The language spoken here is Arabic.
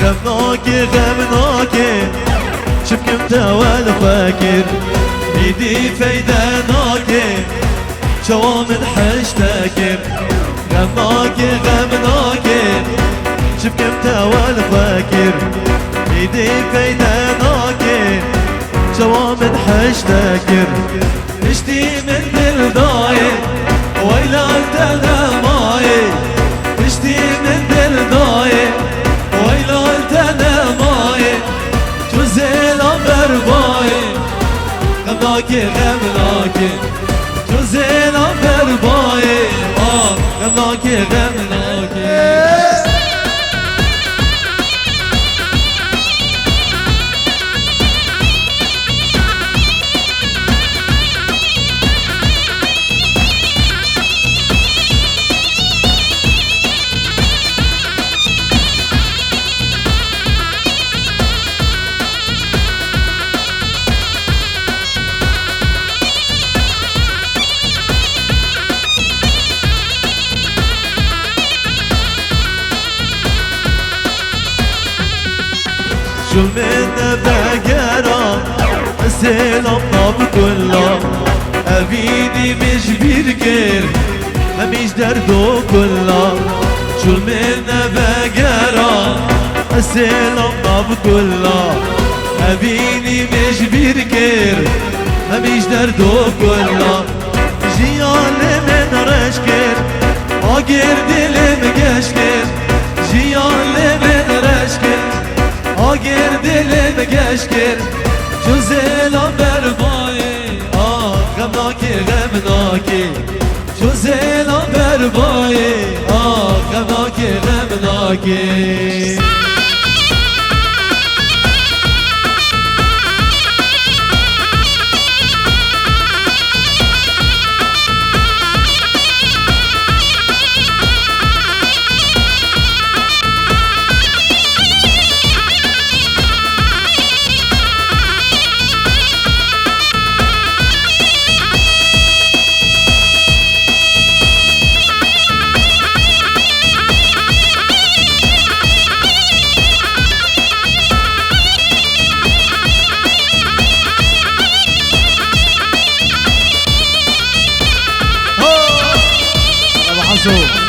غمناكي غمناكي شبكي متوال فاكر بيدي فايداناكي شوامن حشتاكر غمناكي غمناكي شبكي متوال فاكر بيدي فايداناكي شوامن حشتاكر اشتي من دل ضايق ويلا انت ماي اشتي من دل ضايق ويلا انت ماي جزيل امبر باي غمناكي غمناكي جزيل امبر باي غمناكي غمناكي شو من بقرا السلام ناب كله أبيدي مش بيركر مش دردو كله شو من بقرا السلام ناب كله أبيدي مش بيركر مش دردو كله جيال من رشكر أجر دلم قشكر جيال من رشكر آگر دلم گشکر جزیل آمبر بایی غمناکی غمناکی جزیل آمبر بایی غمناکی غمناکی So